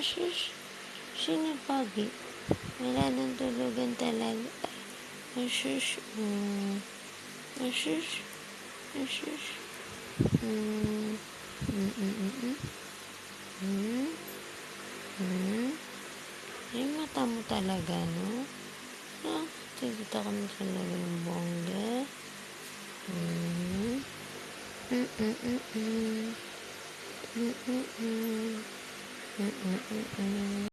Asus, sino Pogi? Wala nang tulugan talaga. Asus, Asus, Asus, Ay, mata mo talaga, no? Nakikita ka mo talaga ng bongga.